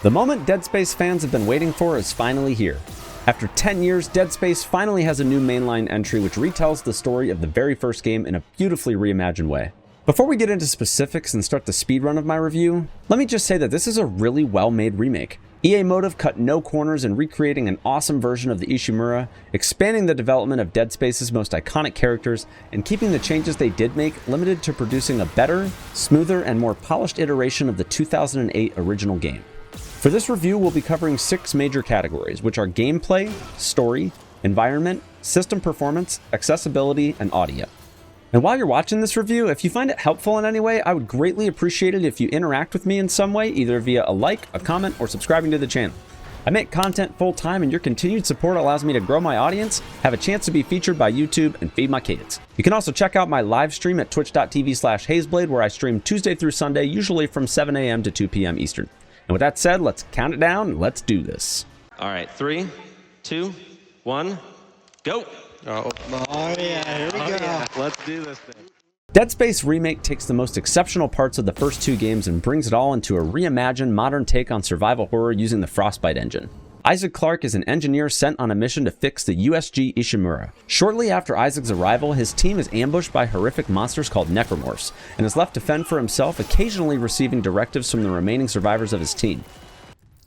The moment Dead Space fans have been waiting for is finally here. After 10 years, Dead Space finally has a new mainline entry which retells the story of the very first game in a beautifully reimagined way. Before we get into specifics and start the speedrun of my review, let me just say that this is a really well-made remake. EA Motive cut no corners in recreating an awesome version of the Ishimura, expanding the development of Dead Space's most iconic characters, and keeping the changes they did make limited to producing a better, smoother, and more polished iteration of the 2008 original game. For this review, we'll be covering 6 major categories, which are gameplay, story, environment, system performance, accessibility, and audio. And while you're watching this review, if you find it helpful in any way, I would greatly appreciate it if you interact with me in some way, either via a like, a comment, or subscribing to the channel. I make content full-time, and your continued support allows me to grow my audience, have a chance to be featured by YouTube, and feed my kids. You can also check out my live stream at twitch.tv/Hazeblade, where I stream Tuesday through Sunday, usually from 7 a.m. to 2 p.m. Eastern. And with that said, let's count it down and let's do this. All right, 3, 2, 1, go. Oh yeah, here we go. Yeah. Let's do this thing. Dead Space Remake takes the most exceptional parts of the first 2 games and brings it all into a reimagined modern take on survival horror using the Frostbite engine. Isaac Clarke is an engineer sent on a mission to fix the USG Ishimura. Shortly after Isaac's arrival, his team is ambushed by horrific monsters called necromorphs, and is left to fend for himself, occasionally receiving directives from the remaining survivors of his team.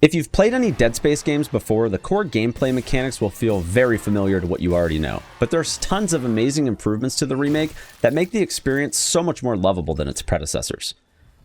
If you've played any Dead Space games before, the core gameplay mechanics will feel very familiar to what you already know, but there's tons of amazing improvements to the remake that make the experience so much more lovable than its predecessors.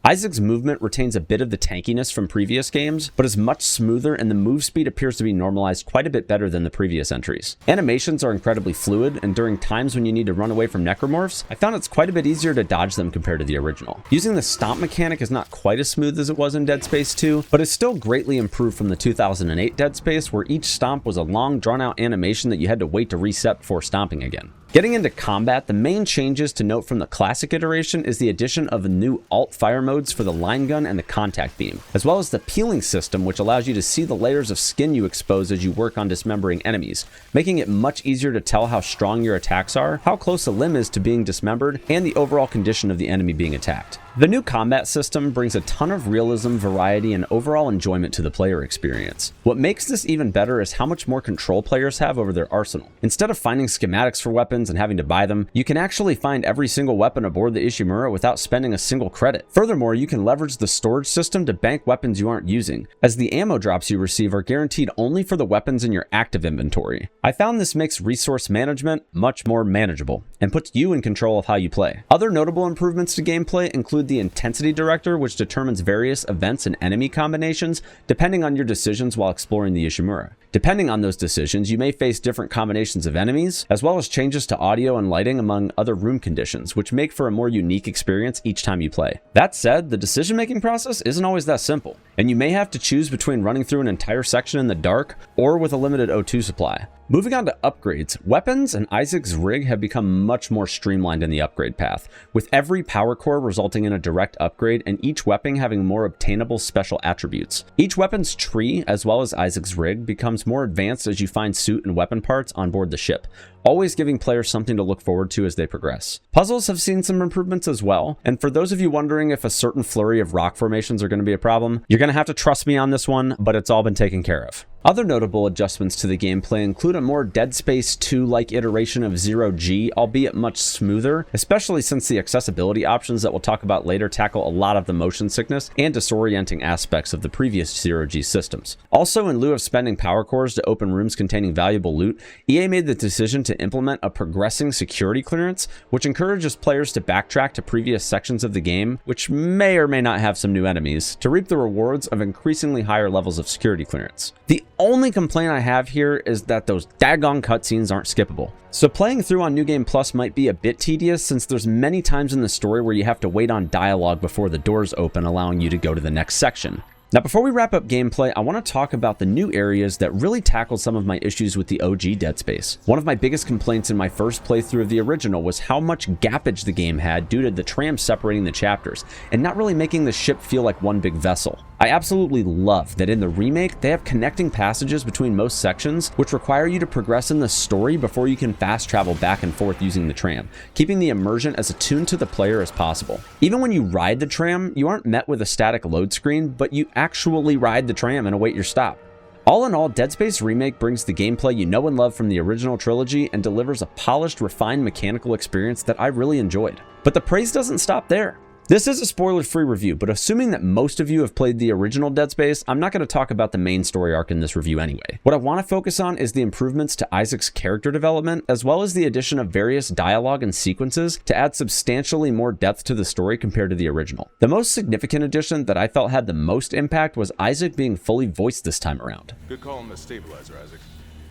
Isaac's movement retains a bit of the tankiness from previous games, but is much smoother, and the move speed appears to be normalized quite a bit better than the previous entries. Animations are incredibly fluid, and during times when you need to run away from necromorphs, I found it's quite a bit easier to dodge them compared to the original. Using the stomp mechanic is not quite as smooth as it was in Dead Space 2, but is still greatly improved from the 2008 Dead Space, where each stomp was a long, drawn-out animation that you had to wait to reset before stomping again. Getting into combat, the main changes to note from the classic iteration is the addition of new alt fire modes for the line gun and the contact beam, as well as the peeling system, which allows you to see the layers of skin you expose as you work on dismembering enemies, making it much easier to tell how strong your attacks are, how close a limb is to being dismembered, and the overall condition of the enemy being attacked. The new combat system brings a ton of realism, variety, and overall enjoyment to the player experience. What makes this even better is how much more control players have over their arsenal. Instead of finding schematics for weapons and having to buy them, you can actually find every single weapon aboard the Ishimura without spending a single credit. Furthermore, you can leverage the storage system to bank weapons you aren't using, as the ammo drops you receive are guaranteed only for the weapons in your active inventory. I found this makes resource management much more manageable, and puts you in control of how you play. Other notable improvements to gameplay include the intensity director, which determines various events and enemy combinations depending on your decisions while exploring the Ishimura. Depending on those decisions, you may face different combinations of enemies, as well as changes to audio and lighting among other room conditions, which make for a more unique experience each time you play. That said, the decision-making process isn't always that simple, and you may have to choose between running through an entire section in the dark or with a limited O2 supply. Moving on to upgrades, weapons and Isaac's rig have become much more streamlined in the upgrade path, with every power core resulting in a direct upgrade and each weapon having more obtainable special attributes. Each weapon's tree, as well as Isaac's rig, becomes more advanced as you find suit and weapon parts on board the ship, always giving players something to look forward to as they progress. Puzzles have seen some improvements as well, and for those of you wondering if a certain flurry of rock formations are going to be a problem, you're going to have to trust me on this one, but it's all been taken care of. Other notable adjustments to the gameplay include a more Dead Space 2-like iteration of Zero-G, albeit much smoother, especially since the accessibility options that we'll talk about later tackle a lot of the motion sickness and disorienting aspects of the previous Zero-G systems. Also, in lieu of spending power cores to open rooms containing valuable loot, EA made the decision to implement a progressing security clearance, which encourages players to backtrack to previous sections of the game, which may or may not have some new enemies, to reap the rewards of increasingly higher levels of security clearance. The only complaint I have here is that those daggone cutscenes aren't skippable. So playing through on New Game Plus might be a bit tedious, since there's many times in the story where you have to wait on dialogue before the doors open, allowing you to go to the next section. Now, before we wrap up gameplay, I want to talk about the new areas that really tackled some of my issues with the OG Dead Space. One of my biggest complaints in my first playthrough of the original was how much gappage the game had due to the tram separating the chapters, and not really making the ship feel like one big vessel. I absolutely love that in the remake, they have connecting passages between most sections, which require you to progress in the story before you can fast travel back and forth using the tram, keeping the immersion as attuned to the player as possible. Even when you ride the tram, you aren't met with a static load screen, but you actually ride the tram and await your stop. All in all, Dead Space Remake brings the gameplay you know and love from the original trilogy and delivers a polished, refined mechanical experience that I really enjoyed. But the praise doesn't stop there. This is a spoiler-free review, but assuming that most of you have played the original Dead Space, I'm not going to talk about the main story arc in this review anyway. What I want to focus on is the improvements to Isaac's character development, as well as the addition of various dialogue and sequences to add substantially more depth to the story compared to the original. The most significant addition that I felt had the most impact was Isaac being fully voiced this time around. Good call on the stabilizer, Isaac.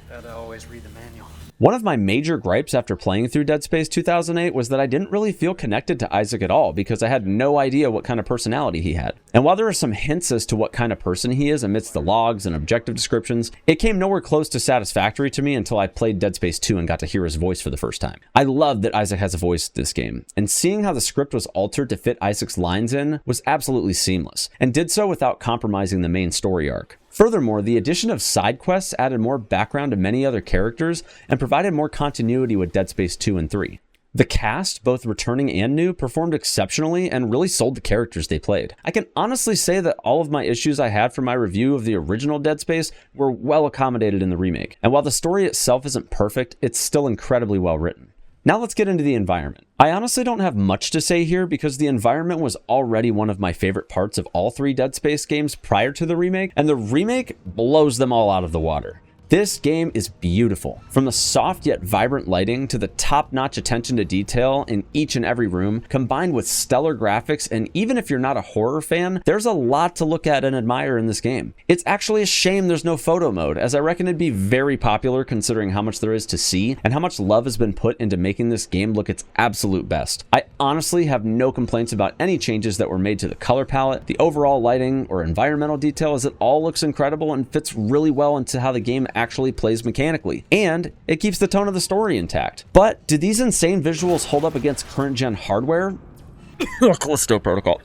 Gotta always read the manual. One of my major gripes after playing through Dead Space 2008 was that I didn't really feel connected to Isaac at all because I had no idea what kind of personality he had. And while there are some hints as to what kind of person he is amidst the logs and objective descriptions, it came nowhere close to satisfactory to me until I played Dead Space 2 and got to hear his voice for the first time. I love that Isaac has a voice this game, and seeing how the script was altered to fit Isaac's lines in was absolutely seamless, and did so without compromising the main story arc. Furthermore, the addition of side quests added more background to many other characters and provided more continuity with Dead Space 2 and 3. The cast, both returning and new, performed exceptionally and really sold the characters they played. I can honestly say that all of my issues I had for my review of the original Dead Space were well accommodated in the remake. And while the story itself isn't perfect, it's still incredibly well written. Now let's get into the environment. I honestly don't have much to say here because the environment was already one of my favorite parts of all three Dead Space games prior to the remake, and the remake blows them all out of the water. This game is beautiful. From the soft yet vibrant lighting to the top-notch attention to detail in each and every room, combined with stellar graphics, and even if you're not a horror fan, there's a lot to look at and admire in this game. It's actually a shame there's no photo mode, as I reckon it'd be very popular considering how much there is to see and how much love has been put into making this game look its absolute best. I honestly have no complaints about any changes that were made to the color palette, the overall lighting, or environmental detail, as it all looks incredible and fits really well into how the game actually plays mechanically, and it keeps the tone of the story intact. But do these insane visuals hold up against current gen hardware? Callisto Protocol.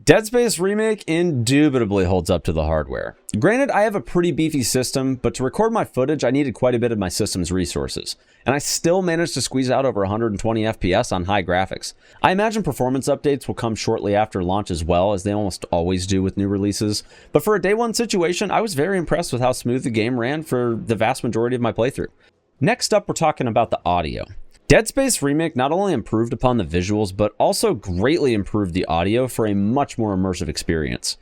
Dead Space Remake indubitably holds up to the hardware. Granted, I have a pretty beefy system, but to record my footage, I needed quite a bit of my system's resources, and I still managed to squeeze out over 120 FPS on high graphics. I imagine performance updates will come shortly after launch as well, as they almost always do with new releases, but for a day one situation, I was very impressed with how smooth the game ran for the vast majority of my playthrough. Next up, we're talking about the audio. Dead Space Remake not only improved upon the visuals, but also greatly improved the audio for a much more immersive experience.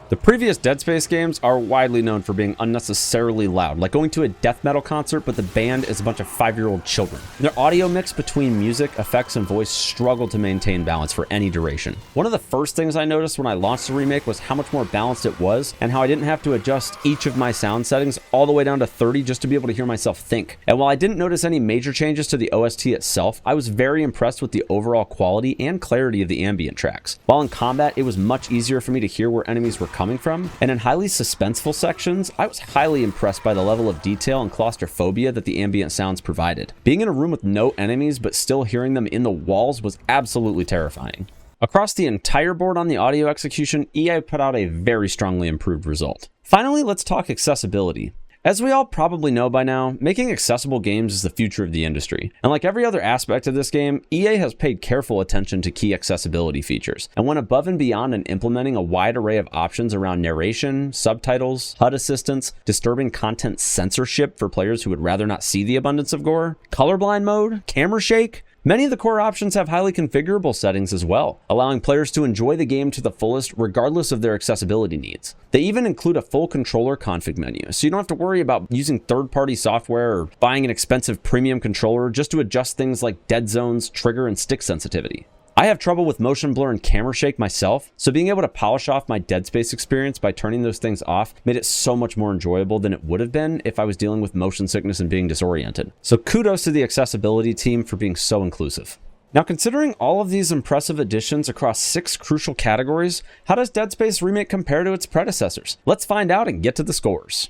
The previous Dead Space games are widely known for being unnecessarily loud, like going to a death metal concert but the band is a bunch of 5-year-old children. Their audio mix between music, effects, and voice struggled to maintain balance for any duration. One of the first things I noticed when I launched the remake was how much more balanced it was, and how I didn't have to adjust each of my sound settings all the way down to 30 just to be able to hear myself think. And while I didn't notice any major changes to the OST itself, I was very impressed with the overall quality and clarity of the ambient tracks. While in combat, it was much easier for me to hear where enemies were coming from, and in highly suspenseful sections, I was highly impressed by the level of detail and claustrophobia that the ambient sounds provided. Being in a room with no enemies but still hearing them in the walls was absolutely terrifying. Across the entire board on the audio execution, EA put out a very strongly improved result. Finally, let's talk accessibility. As we all probably know by now, making accessible games is the future of the industry. And like every other aspect of this game, EA has paid careful attention to key accessibility features, and went above and beyond in implementing a wide array of options around narration, subtitles, HUD assistance, disturbing content censorship for players who would rather not see the abundance of gore, colorblind mode, camera shake. Many of the core options have highly configurable settings as well, allowing players to enjoy the game to the fullest regardless of their accessibility needs. They even include a full controller config menu, so you don't have to worry about using third-party software or buying an expensive premium controller just to adjust things like dead zones, trigger, and stick sensitivity. I have trouble with motion blur and camera shake myself, so being able to polish off my Dead Space experience by turning those things off made it so much more enjoyable than it would have been if I was dealing with motion sickness and being disoriented. So kudos to the accessibility team for being so inclusive. Now, considering all of these impressive additions across 6 crucial categories, how does Dead Space Remake compare to its predecessors? Let's find out and get to the scores.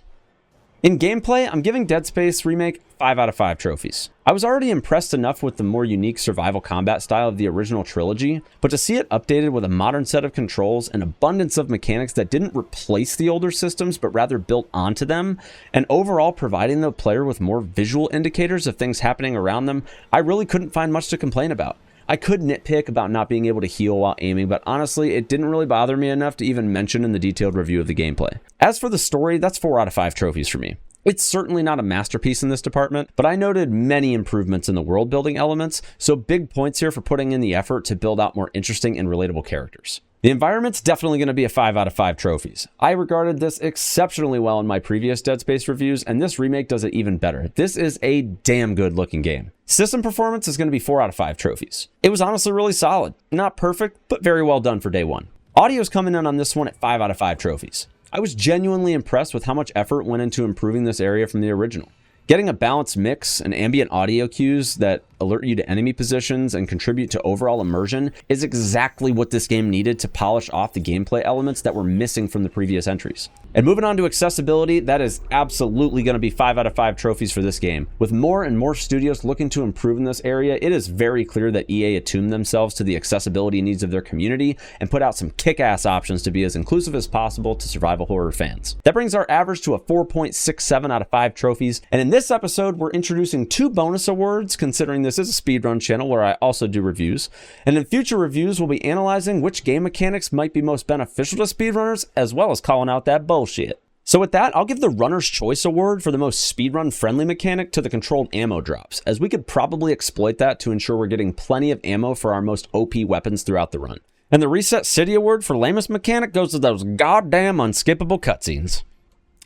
In gameplay, I'm giving Dead Space Remake 5 out of 5 trophies. I was already impressed enough with the more unique survival combat style of the original trilogy, but to see it updated with a modern set of controls, an abundance of mechanics that didn't replace the older systems but rather built onto them, and overall providing the player with more visual indicators of things happening around them, I really couldn't find much to complain about. I could nitpick about not being able to heal while aiming, but honestly, it didn't really bother me enough to even mention in the detailed review of the gameplay. As for the story, that's 4 out of 5 trophies for me. It's certainly not a masterpiece in this department, but I noted many improvements in the world building elements, so big points here for putting in the effort to build out more interesting and relatable characters. The environment's definitely going to be a 5 out of 5 trophies. I regarded this exceptionally well in my previous Dead Space reviews, and this remake does it even better. This is a damn good looking game. System performance is going to be 4 out of 5 trophies. It was honestly really solid. Not perfect, but very well done for day one. Audio's coming in on this one at 5 out of 5 trophies. I was genuinely impressed with how much effort went into improving this area from the original. Getting a balanced mix and ambient audio cues that alert you to enemy positions and contribute to overall immersion is exactly what this game needed to polish off the gameplay elements that were missing from the previous entries. And moving on to accessibility, that is absolutely going to be 5 out of 5 trophies for this game. With more and more studios looking to improve in this area, it is very clear that EA attuned themselves to the accessibility needs of their community and put out some kick-ass options to be as inclusive as possible to survival horror fans. That brings our average to a 4.67 out of 5 trophies, and in this episode, we're introducing 2 bonus awards, considering this is a speedrun channel where I also do reviews. And in future reviews, we'll be analyzing which game mechanics might be most beneficial to speedrunners, as well as calling out that bullshit. So with that, I'll give the Runner's Choice Award for the most speedrun-friendly mechanic to the controlled ammo drops, as we could probably exploit that to ensure we're getting plenty of ammo for our most OP weapons throughout the run. And the Reset City Award for lamest mechanic goes to those goddamn unskippable cutscenes.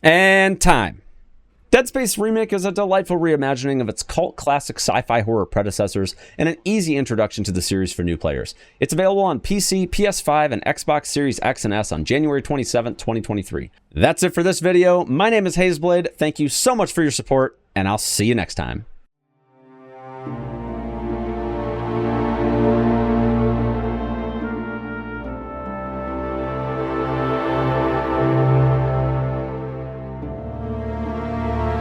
And time. Dead Space Remake is a delightful reimagining of its cult classic sci-fi horror predecessors and an easy introduction to the series for new players. It's available on PC, PS5, and Xbox Series X and S on January 27th, 2023. That's it for this video. My name is Hazeblade. Thank you so much for your support, and I'll see you next time.